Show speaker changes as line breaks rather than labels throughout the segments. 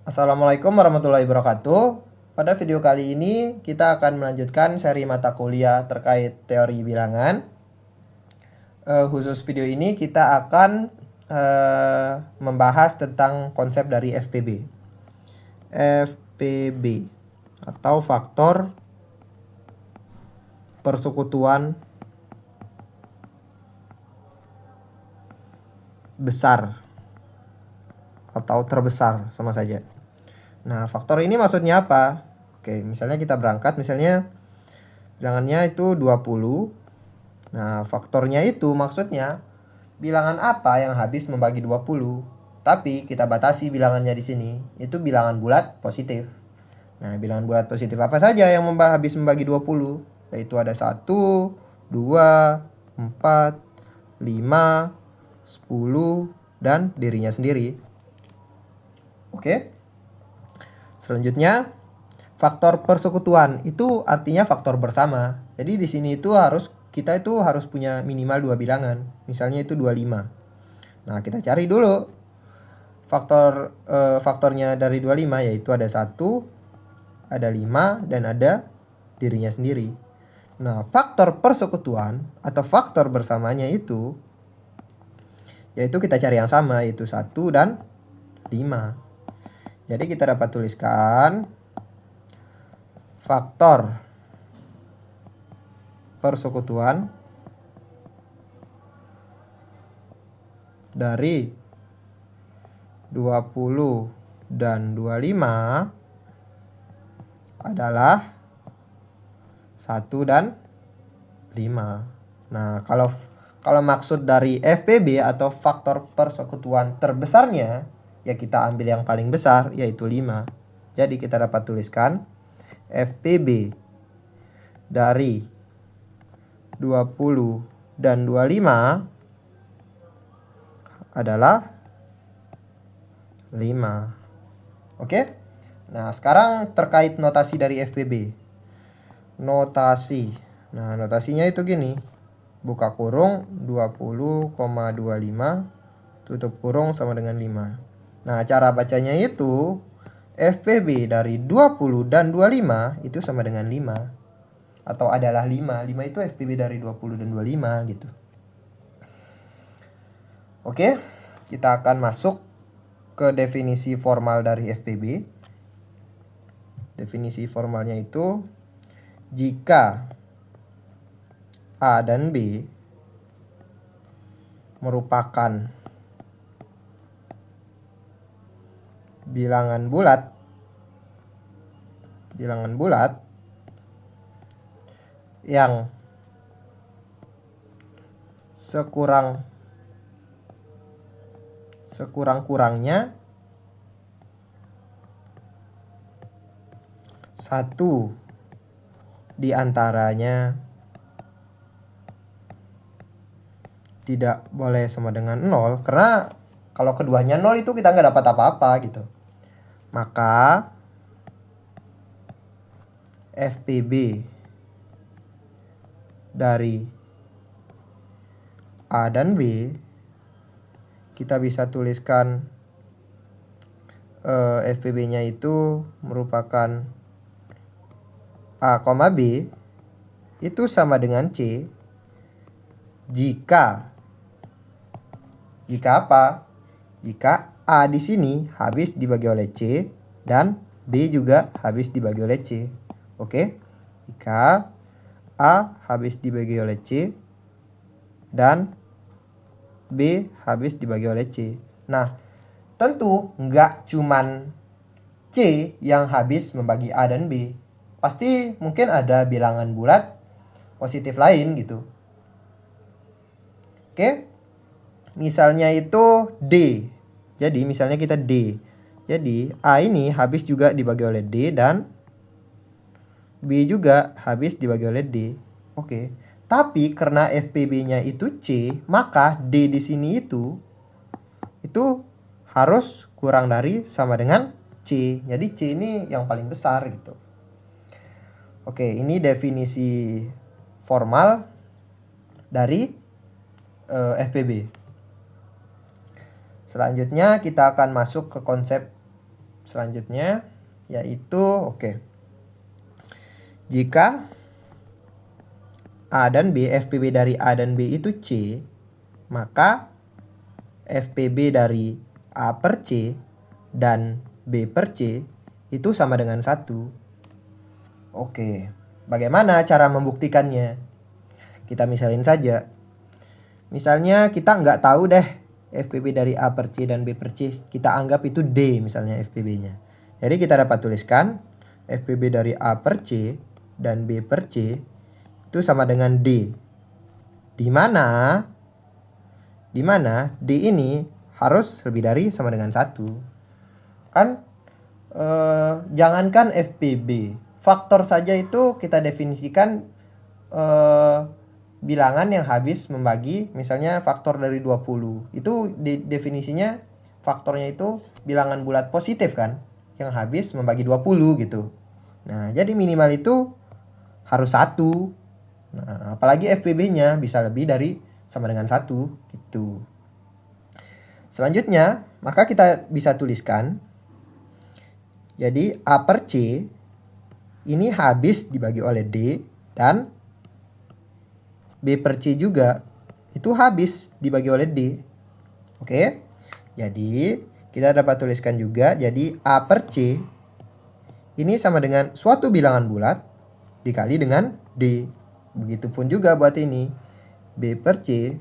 Assalamualaikum warahmatullahi wabarakatuh. Pada video kali ini kita akan melanjutkan seri mata kuliah terkait teori bilangan. Khusus video ini kita akan membahas tentang konsep dari FPB. FPB atau faktor persekutuan besar atau terbesar sama saja. Nah, faktor ini maksudnya apa? Oke, misalnya kita berangkat, misalnya bilangannya itu 20. Nah, faktornya itu maksudnya bilangan apa yang habis membagi 20. Tapi kita batasi bilangannya di sini, itu bilangan bulat positif. Nah, bilangan bulat positif apa saja yang habis membagi 20? Yaitu ada 1, 2, 4, 5, 10, dan dirinya sendiri. Oke. Selanjutnya, faktor persekutuan itu artinya faktor bersama. Jadi di sini itu kita harus punya minimal 2 bilangan. Misalnya itu 25. Nah, kita cari dulu faktornya dari 25, yaitu ada 1, ada 5, dan ada dirinya sendiri. Nah, faktor persekutuan atau faktor bersamanya itu yaitu kita cari yang sama, yaitu 1 dan 5. Jadi kita dapat tuliskan faktor persekutuan dari 20 dan 25 adalah 1 dan 5. Nah, kalau maksud dari FPB atau faktor persekutuan terbesarnya, ya kita ambil yang paling besar, yaitu 5. Jadi kita dapat tuliskan FPB dari 20 dan 25 adalah 5. Oke? Nah, sekarang terkait notasi dari FPB. Notasi. Nah, notasinya itu gini. Buka kurung 20,25 tutup kurung sama dengan 5. Nah, cara bacanya itu FPB dari 20 dan 25 itu sama dengan 5. Atau adalah 5. 5 itu FPB dari 20 dan 25 gitu. Oke, kita akan masuk ke definisi formal dari FPB. Definisi formalnya itu jika A dan B merupakan bilangan bulat yang sekurang-kurangnya satu di antaranya tidak boleh sama dengan 0, karena kalau keduanya 0 itu kita nggak dapat apa-apa gitu. Maka FPB dari A dan B kita bisa tuliskan FPB-nya itu merupakan A, B itu sama dengan C jika apa? Jika A di sini habis dibagi oleh C dan B juga habis dibagi oleh C. Oke? Jika A habis dibagi oleh C dan B habis dibagi oleh C. Nah, tentu nggak cuman C yang habis membagi A dan B. Pasti mungkin ada bilangan bulat positif lain gitu. Oke? Misalnya itu D. Jadi misalnya kita D. Jadi A ini habis juga dibagi oleh D dan B juga habis dibagi oleh D. Oke. Tapi karena FPB-nya itu C, maka D di sini itu harus kurang dari sama dengan C. Jadi C ini yang paling besar gitu. Oke, ini definisi formal dari FPB. Selanjutnya kita akan masuk ke konsep selanjutnya yaitu jika A dan B, FPB dari A dan B itu C, maka FPB dari A per C dan B per C itu sama dengan 1. Oke, bagaimana cara membuktikannya? Kita misalin saja. Misalnya kita nggak tahu deh FPB dari A per C dan B per C. Kita anggap itu D misalnya FPB-nya. Jadi kita dapat tuliskan FPB dari A per C dan B per C itu sama dengan D. Di mana D ini harus lebih dari sama dengan 1. Kan jangankan FPB, faktor saja itu kita definisikan bilangan yang habis membagi, misalnya faktor dari 20. Itu definisinya faktornya itu bilangan bulat positif kan, yang habis membagi 20 gitu. Nah, jadi minimal itu harus 1. Nah, apalagi FPB-nya bisa lebih dari sama dengan 1 gitu. Selanjutnya, maka kita bisa tuliskan jadi A per C ini habis dibagi oleh D dan B per C juga itu habis dibagi oleh D. Oke. Jadi kita dapat tuliskan juga jadi A per C ini sama dengan suatu bilangan bulat dikali dengan D. Begitupun juga buat ini. B per C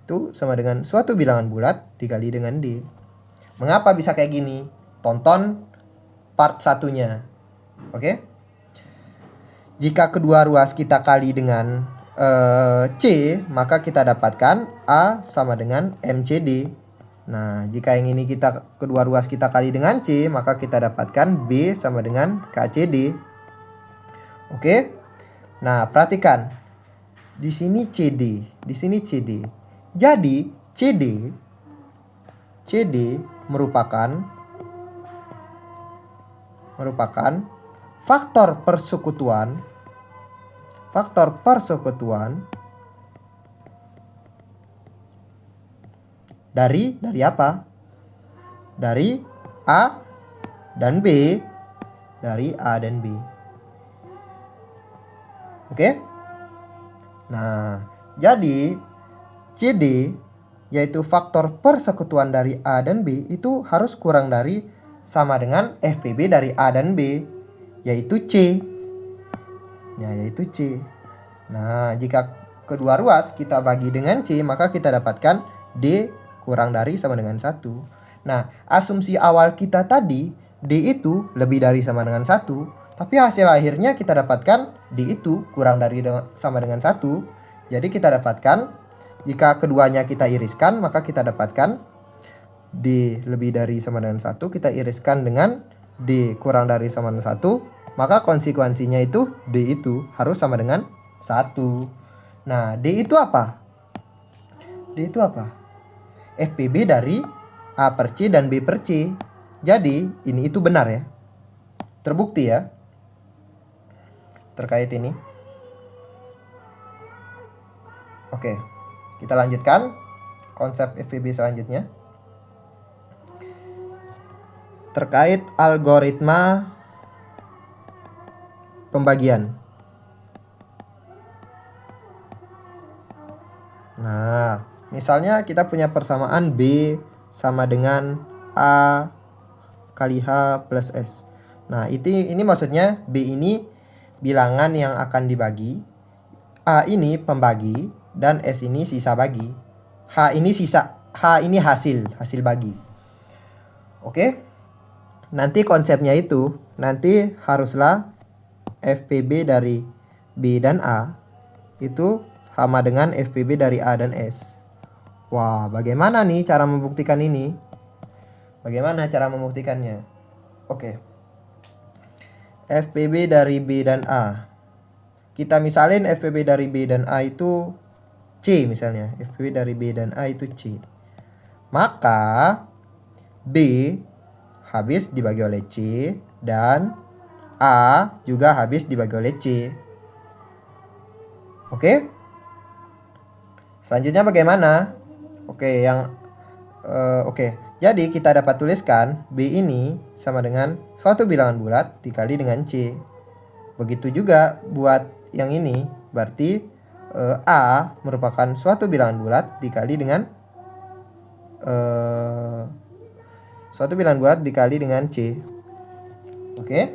itu sama dengan suatu bilangan bulat dikali dengan D. Mengapa bisa kayak gini? Tonton part satunya. Oke? Jika kedua ruas kita kali dengan C, maka kita dapatkan A sama dengan MCD. Nah, jika yang ini kedua ruas kita kali dengan C, maka kita dapatkan B sama dengan KCD. Oke? Nah, perhatikan. Di sini CD, di sini CD. Jadi, CD merupakan faktor persekutuan dari apa? Dari A dan B. Dari A dan B. Oke? Nah, jadi CD yaitu faktor persekutuan dari A dan B itu harus kurang dari sama dengan FPB dari A dan B, yaitu C. Ya, yaitu C. Nah, jika kedua ruas kita bagi dengan C, maka kita dapatkan D kurang dari sama dengan 1. Nah, asumsi awal kita tadi D itu lebih dari sama dengan 1, tapi hasil akhirnya kita dapatkan D itu kurang dari sama dengan 1. Jadi kita dapatkan jika keduanya kita iriskan, maka kita dapatkan D lebih dari sama dengan 1. Kita iriskan dengan D kurang dari sama dengan 1. Maka konsekuensinya itu D itu harus sama dengan 1. Nah, D itu apa? D itu apa? FPB dari A per C dan B per C. Jadi, ini itu benar ya. Terbukti ya. Terkait ini. Oke, kita lanjutkan konsep FPB selanjutnya. Terkait algoritma pembagian. Nah, misalnya kita punya persamaan B sama dengan A kali H plus S. Nah, ini maksudnya B ini bilangan yang akan dibagi, A ini pembagi, dan S ini sisa bagi. H ini hasil bagi. Oke? Nanti konsepnya itu nanti haruslah FPB dari B dan A itu sama dengan FPB dari A dan S. Wah, bagaimana nih cara membuktikan ini? Bagaimana cara membuktikannya? Oke. FPB dari B dan A. Kita misalin FPB dari B dan A itu C misalnya. FPB dari B dan A itu C. Maka B habis dibagi oleh C dan A juga habis dibagi oleh C. Oke? Selanjutnya bagaimana? Oke. Jadi kita dapat tuliskan B ini sama dengan suatu bilangan bulat dikali dengan C. Begitu juga buat yang ini, berarti A merupakan suatu bilangan bulat dikali dengan C. Oke.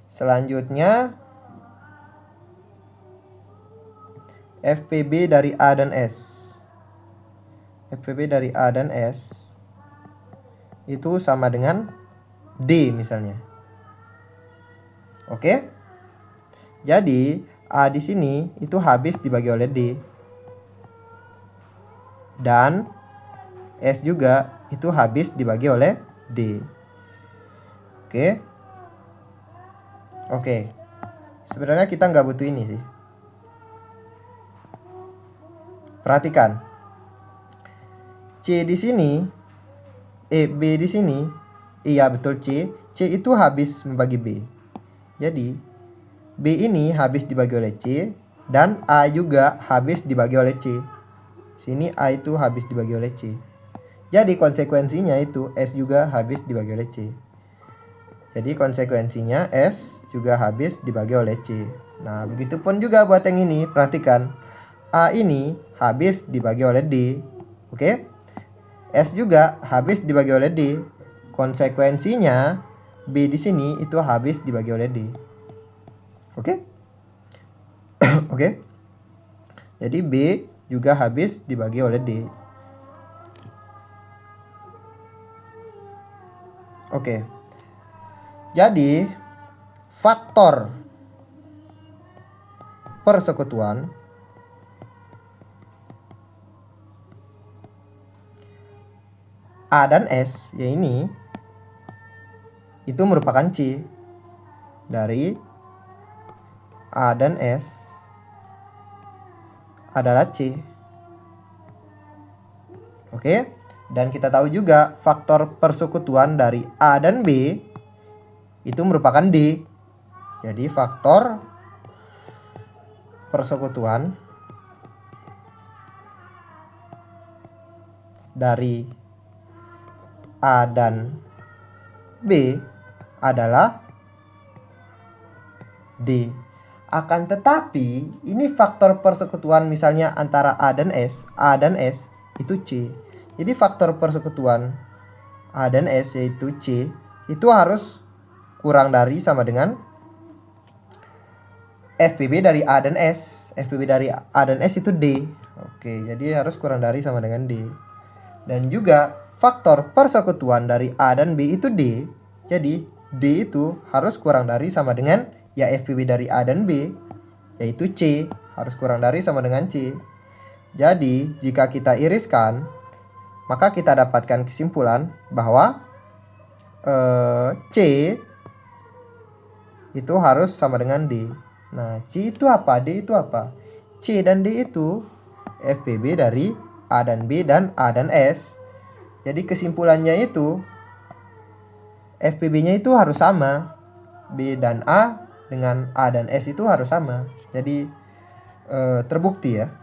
Selanjutnya FPB dari A dan S. FPB dari A dan S itu sama dengan D misalnya. Oke. Jadi A di sini itu habis dibagi oleh D. Dan S juga itu habis dibagi oleh D. Oke. Oke. Sebenarnya kita nggak butuh ini sih. Perhatikan. C di sini, B di sini, iya betul C. C itu habis membagi B. Jadi B ini habis dibagi oleh C dan A juga habis dibagi oleh C. Sini A itu habis dibagi oleh C. Jadi konsekuensinya itu S juga habis dibagi oleh C. Jadi konsekuensinya S juga habis dibagi oleh C. Nah, begitupun juga buat yang ini. Perhatikan. A ini habis dibagi oleh D. Oke? S juga habis dibagi oleh D. Konsekuensinya B di sini itu habis dibagi oleh D. Oke? Oke? Jadi B juga habis dibagi oleh D. Oke. Jadi faktor persekutuan A dan S, ya ini, itu merupakan C dari A dan S adalah C. Oke, dan kita tahu juga faktor persekutuan dari A dan B itu merupakan D. Jadi faktor persekutuan dari A dan B adalah D. Akan tetapi ini faktor persekutuan misalnya antara A dan S itu C. Jadi faktor persekutuan A dan S yaitu C itu harus kurang dari sama dengan FPB dari A dan S. FPB dari A dan S itu D. Oke, jadi harus kurang dari sama dengan D. Dan juga faktor persekutuan dari A dan B itu D. Jadi D itu harus kurang dari sama dengan ya FPB dari A dan B, yaitu C, harus kurang dari sama dengan C. Jadi jika kita iriskan, maka kita dapatkan kesimpulan bahwa C itu harus sama dengan D. Nah, C itu apa? D itu apa? C dan D itu FPB dari A dan B dan A dan S. Jadi kesimpulannya itu FPB-nya itu harus sama. B dan A dengan A dan S itu harus sama. Jadi terbukti ya.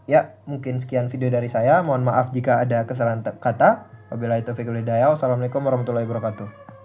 Ya, mungkin sekian video dari saya. Mohon maaf jika ada kesalahan kata. Wabillahi taufiq wal hidayah. Wassalamualaikum warahmatullahi wabarakatuh.